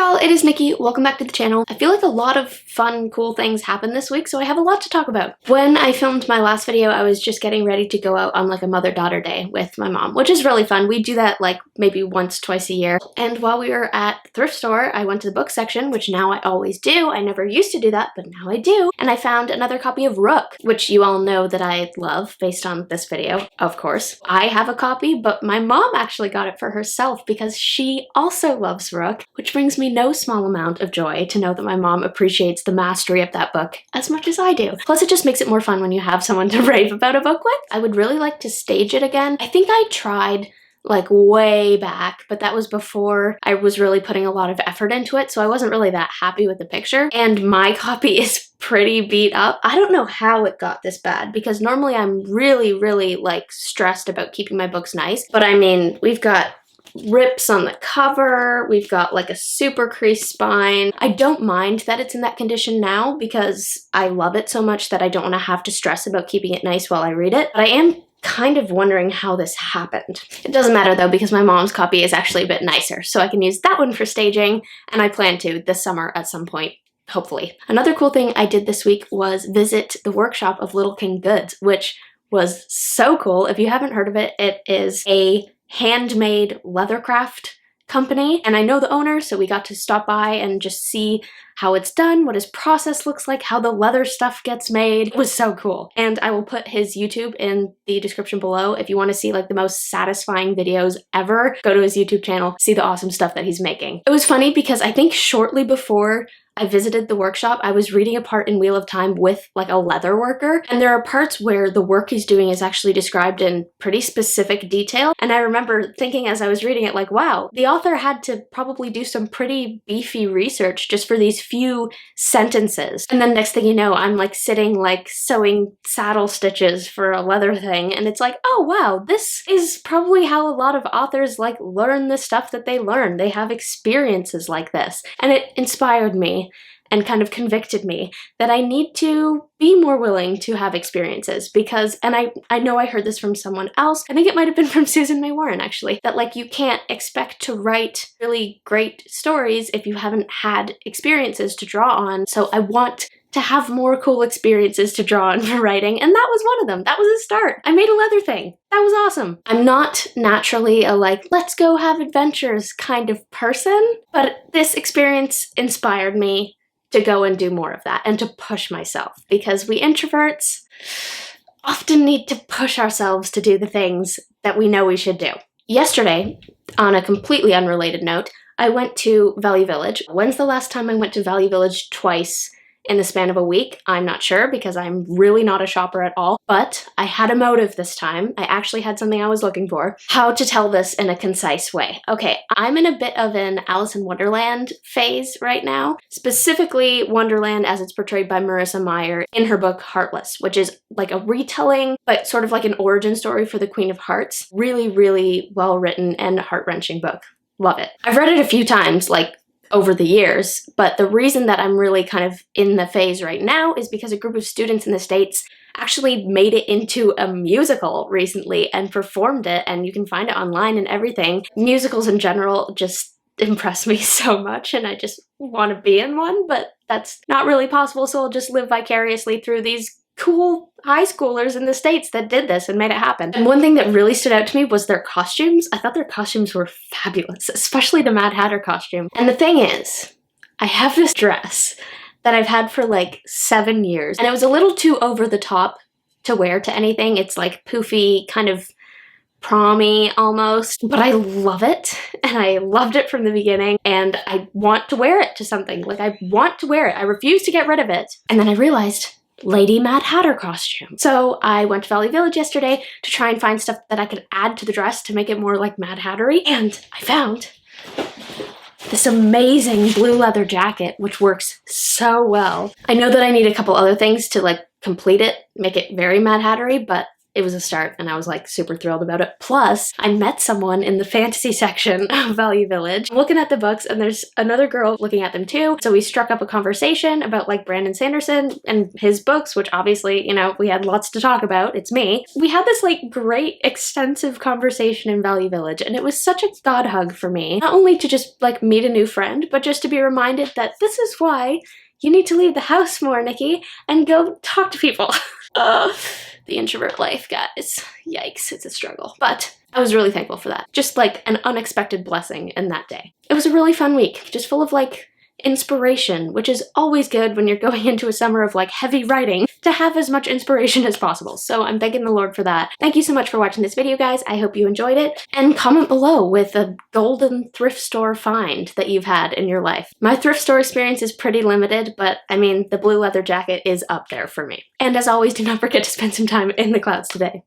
y'all, it is Nikki. Welcome back to the channel. I feel like a lot of fun, cool things happened this week, so I have a lot to talk about. When I filmed my last video, I was just getting ready to go out on like a mother-daughter day with my mom, which is really fun. We do that like maybe once, twice a year. And while we were at the thrift store, I went to the book section, which now I always do. I never used to do that, but now I do. And I found another copy of Rook, which you all know that I love based on this video, of course. I have a copy, but my mom actually got it for herself because she also loves Rook, which brings me no small amount of joy to know that my mom appreciates the mastery of that book as much as I do. Plus, it just makes it more fun when you have someone to rave about a book with. I would really like to stage it again. I think I tried like way back, but that was before I was really putting a lot of effort into it, so I wasn't really that happy with the picture. And my copy is pretty beat up. I don't know how it got this bad because normally I'm really like stressed about keeping my books nice, but I mean, we've got rips on the cover, we've got like a super creased spine. I don't mind that it's in that condition now because I love it so much that I don't want to have to stress about keeping it nice while I read it, but I am kind of wondering how this happened. It doesn't matter though because my mom's copy is actually a bit nicer, so I can use that one for staging, and I plan to this summer at some point. Hopefully. Another cool thing I did this week was visit the workshop of Little King Goods, which was so cool. If you haven't heard of it, it is a handmade leathercraft company, and I know the owner, so we got to stop by and just see how it's done, what his process looks like, how the leather stuff gets made. It was so cool. And I will put his YouTube in the description below if you want to see like the most satisfying videos ever. Go to his YouTube channel, see the awesome stuff that he's making. It was funny because I think shortly before I visited the workshop, I was reading a part in Wheel of Time with like a leather worker, and there are parts where the work he's doing is actually described in pretty specific detail, and I remember thinking as I was reading it like, wow, the author had to probably do some pretty beefy research just for these few sentences. And then next thing you know, I'm like sitting like sewing saddle stitches for a leather thing, and it's like, oh wow, this is probably how a lot of authors like learn the stuff that they learn. They have experiences like this, and it inspired me and kind of convicted me that I need to be more willing to have experiences because, and I know I heard this from someone else, I think it might have been from Susan May Warren actually, that like you can't expect to write really great stories if you haven't had experiences to draw on. So I want to have more cool experiences to draw on for writing, and that was one of them. That was a start. I made a leather thing. That was awesome. I'm not naturally a like, let's go have adventures kind of person, but this experience inspired me to go and do more of that and to push myself, because we introverts often need to push ourselves to do the things that we know we should do. Yesterday, on a completely unrelated note, I went to Value Village. When's the last time I went to Value Village? Twice in the span of a week? I'm not sure because I'm really not a shopper at all, but I had a motive this time. I actually had something I was looking for. How to tell this in a concise way. Okay, I'm in a bit of an Alice in Wonderland phase right now, specifically Wonderland as it's portrayed by Marissa Meyer in her book Heartless, which is like a retelling, but sort of like an origin story for the Queen of Hearts. Really well written and heart-wrenching book. Love it. I've read it a few times, like over the years, but the reason that I'm really kind of in the phase right now is because a group of students in the States actually made it into a musical recently and performed it, and you can find it online and everything. Musicals in general just impress me so much, and I just want to be in one, but that's not really possible, so I'll just live vicariously through these cool high schoolers in the States that did this and made it happen. And one thing that really stood out to me was their costumes. I thought their costumes were fabulous, especially the Mad Hatter costume. And the thing is, I have this dress that I've had for like 7 years, and it was a little too over the top to wear to anything. It's like poofy, kind of prom-y almost, but I love it, and I loved it from the beginning, and I want to wear it to something. Like, I want to wear it. I refuse to get rid of it. And then I realized, Lady Mad Hatter costume. So I went to Value Village yesterday to try and find stuff that I could add to the dress to make it more like Mad Hattery, and I found this amazing blue leather jacket, which works so well. I know that I need a couple other things to like complete it, make it very Mad Hattery, but it was a start and I was like super thrilled about it. Plus, I met someone in the fantasy section of Value Village looking at the books, and there's another girl looking at them too. So we struck up a conversation about like Brandon Sanderson and his books, which obviously, you know, we had lots to talk about. It's me. We had this like great extensive conversation in Value Village, and it was such a god hug for me. Not only to just like meet a new friend, but just to be reminded that this is why you need to leave the house more, Nikki, and go talk to people. The introvert life, guys. Yikes, it's a struggle. But I was really thankful for that. Just like an unexpected blessing in that day. It was a really fun week, just full of like inspiration, which is always good when you're going into a summer of like heavy writing, to have as much inspiration as possible. So I'm thanking the Lord for that. Thank you so much for watching this video, guys. I hope you enjoyed it. And comment below with a golden thrift store find that you've had in your life. My thrift store experience is pretty limited, but I mean, the blue leather jacket is up there for me. And as always, do not forget to spend some time in the clouds today.